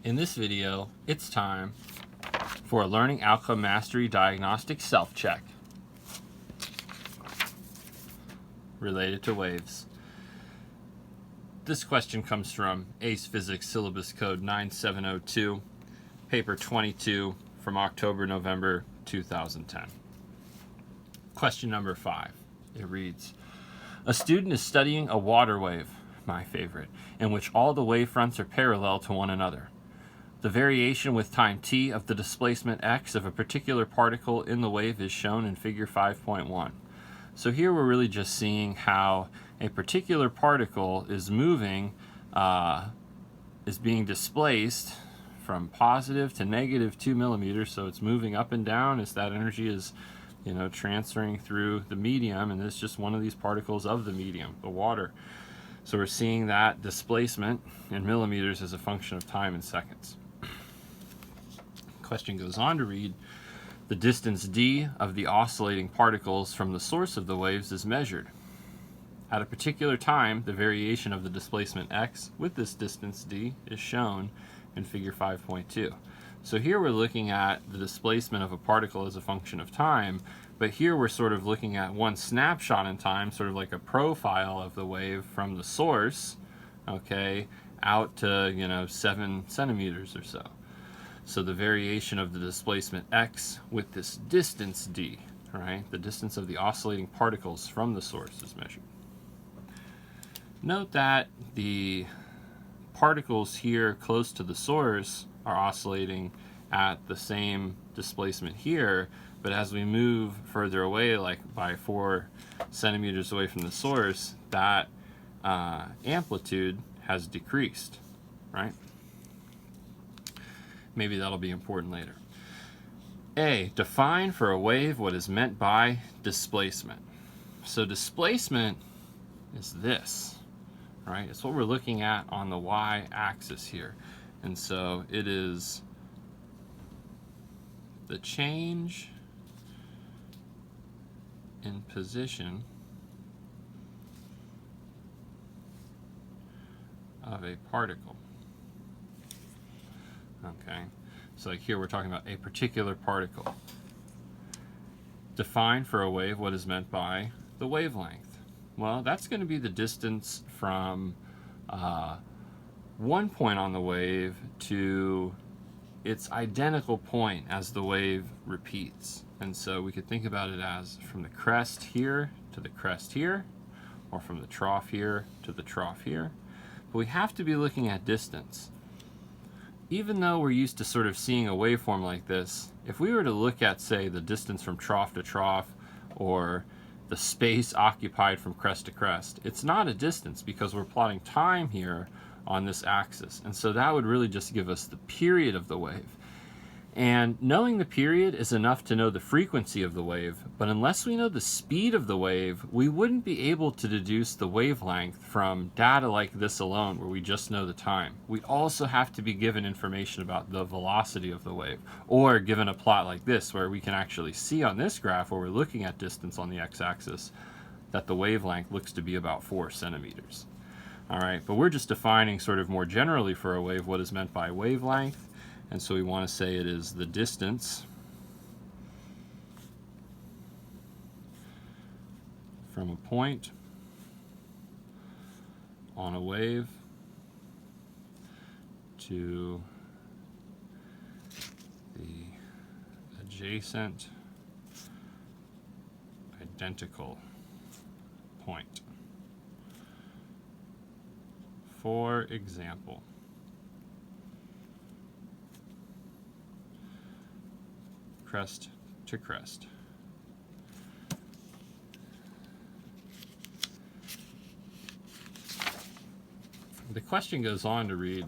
In this video, it's time for a Learning Outcome Mastery Diagnostic Self-Check related to waves. This question comes from ACE Physics Syllabus Code 9702, Paper 22 from October-November 2010. Question number 5. It reads, a student is studying a water wave, my favorite, in which all the wavefronts are parallel to one another. The variation with time t of the displacement x of a particular particle in the wave is shown in figure 5.1. So here we're really just seeing how a particular particle is moving, is being displaced from positive to negative 2 millimeters. So it's moving up and down as that energy is, transferring through the medium, and it's just one of these particles of the medium, the water. So we're seeing that displacement in millimeters as a function of time in seconds. Question goes on to read, the distance d of the oscillating particles from the source of the waves is measured. At a particular time, the variation of the displacement x with this distance d is shown in figure 5.2. So here we're looking at the displacement of a particle as a function of time, but here we're sort of looking at one snapshot in time, sort of like a profile of the wave from the source, okay, out to, 7 centimeters or so. So the variation of the displacement x with this distance d, right, the distance of the oscillating particles from the source is measured. Note that the particles here close to the source are oscillating at the same displacement here, but as we move further away, like by 4 centimeters away from the source, that amplitude has decreased, right? Maybe that'll be important later. A, define for a wave what is meant by displacement. So displacement is this, right? It's what we're looking at on the y-axis here. And so it is the change in position of a particle. Okay, so like here we're talking about a particular particle. Define for a wave what is meant by the wavelength. Well, that's going to be the distance from one point on the wave to its identical point as the wave repeats. And so we could think about it as from the crest here to the crest here, or from the trough here to the trough here. But we have to be looking at distance. Even though we're used to sort of seeing a waveform like this, if we were to look at, say, the distance from trough to trough, or the space occupied from crest to crest, it's not a distance because we're plotting time here on this axis. And so that would really just give us the period of the wave. And knowing the period is enough to know the frequency of the wave, but unless we know the speed of the wave, we wouldn't be able to deduce the wavelength from data like this alone, where we just know the time. We'd also have to be given information about the velocity of the wave, or given a plot like this, where we can actually see on this graph, where we're looking at distance on the x-axis, that the wavelength looks to be about 4 centimeters. All right, but we're just defining sort of more generally for a wave what is meant by wavelength. And so we want to say it is the distance from a point on a wave to the adjacent identical point. For example, crest to crest. The question goes on to read,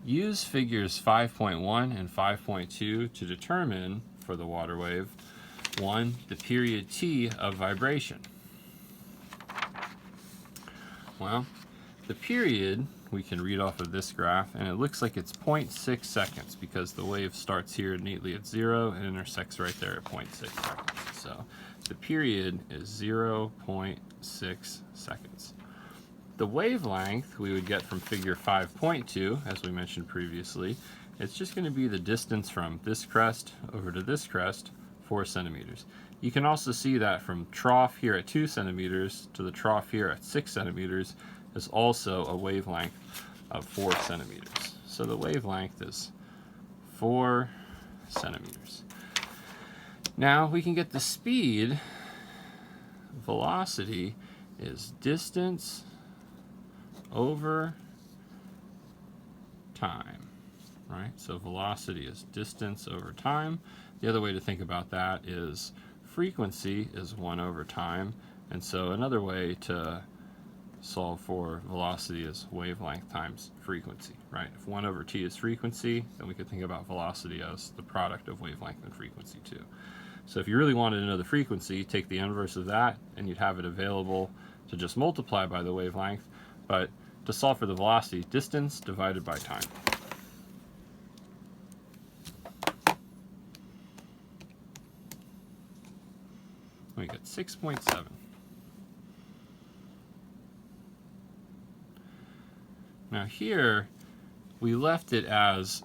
use figures 5.1 and 5.2 to determine, for the water wave, 1, the period t of vibration. Well, the period we can read off of this graph, and it looks like it's 0.6 seconds because the wave starts here neatly at 0 and intersects right there at 0.6 seconds. So the period is 0.6 seconds. the wavelength we would get from figure 5.2, as we mentioned previously. It's just going to be the distance from this crest over to this crest, 4 centimeters. You can also see that from trough here at 2 centimeters to the trough here at 6 centimeters is also a wavelength of 4 centimeters. So the wavelength is 4 centimeters. Now we can get the speed. Velocity is distance over time, right? So velocity is distance over time. The other way to think about that is frequency is 1 over time. And so another way to solve for velocity is wavelength times frequency, right? If 1 over t is frequency, then we could think about velocity as the product of wavelength and frequency too. So if you really wanted to know the frequency, take the inverse of that and you'd have it available to just multiply by the wavelength. But to solve for the velocity, distance divided by time. We get 6.7. Now here, we left it as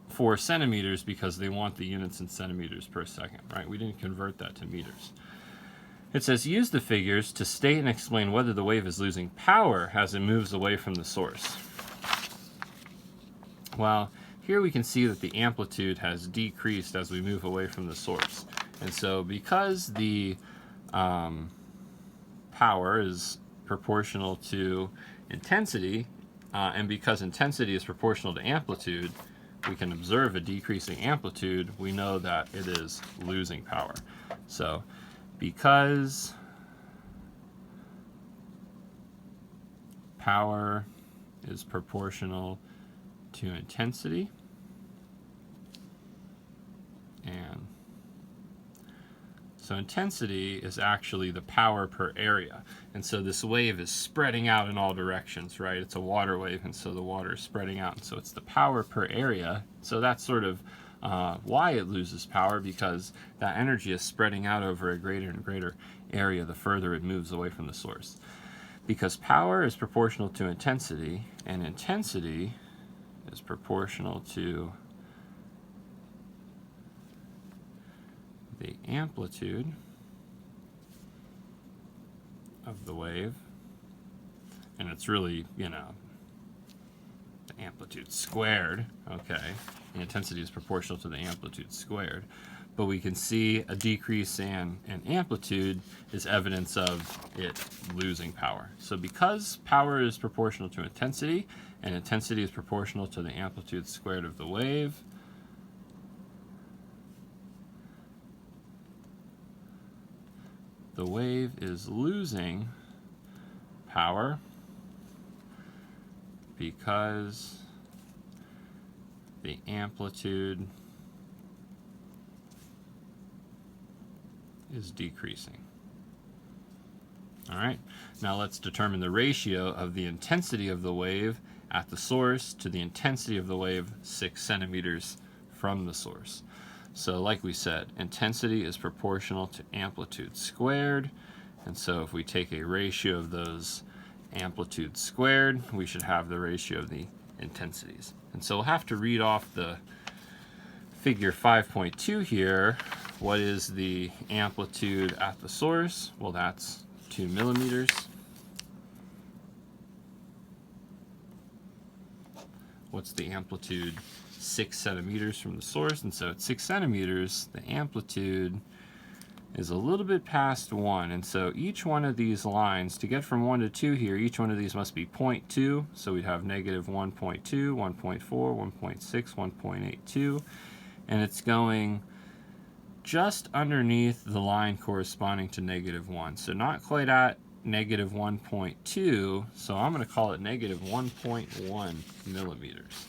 4 centimeters because they want the units in centimeters per second, right? We didn't convert that to meters. It says, use the figures to state and explain whether the wave is losing power as it moves away from the source. Well, here we can see that the amplitude has decreased as we move away from the source. And so because the power is proportional to intensity, and because intensity is proportional to amplitude, we can observe a decreasing amplitude. We know that it is losing power. So because power is proportional to intensity, and so intensity is actually the power per area. And so this wave is spreading out in all directions, right? It's a water wave, and so the water is spreading out. And so it's the power per area. So that's sort of why it loses power, because that energy is spreading out over a greater and greater area the further it moves away from the source. Because power is proportional to intensity, and intensity is proportional to the amplitude of the wave, and it's really, you know, the amplitude squared, okay? The intensity is proportional to the amplitude squared, but we can see a decrease in amplitude is evidence of it losing power. So because power is proportional to intensity, and intensity is proportional to the amplitude squared of the wave, the wave is losing power because the amplitude is decreasing. All right, now let's determine the ratio of the intensity of the wave at the source to the intensity of the wave 6 centimeters from the source. So like we said, intensity is proportional to amplitude squared. And so if we take a ratio of those amplitude squared, we should have the ratio of the intensities. And so we'll have to read off the figure 5.2 here. What is the amplitude at the source? Well, that's 2 millimeters. What's the amplitude? 6 centimeters from the source, and so at 6 centimeters, the amplitude is a little bit past 1, and so each one of these lines, to get from 1 to 2 here, each one of these must be 0.2, so we'd have negative 1.2, 1.4, 1.6, 1.82, and it's going just underneath the line corresponding to negative 1, so not quite at negative 1.2, so I'm going to call it negative 1.1 millimeters.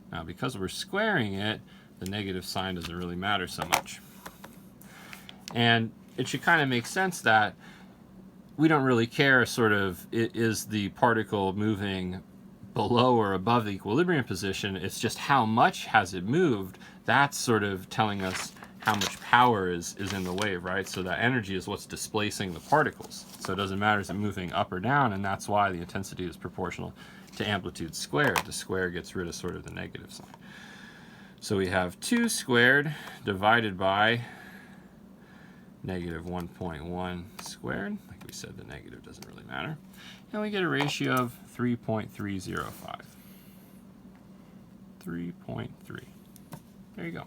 Now, because we're squaring it, the negative sign doesn't really matter so much. And it should kind of make sense that we don't really care sort of, is the particle moving below or above the equilibrium position. It's just how much has it moved. That's sort of telling us how much power is in the wave, right? So that energy is what's displacing the particles. So it doesn't matter if it's moving up or down, and that's why the intensity is proportional to amplitude squared. The square gets rid of sort of the negative sign. So we have 2 squared divided by negative 1.1 squared. Like we said, the negative doesn't really matter. And we get a ratio of 3.305. 3.3. There you go.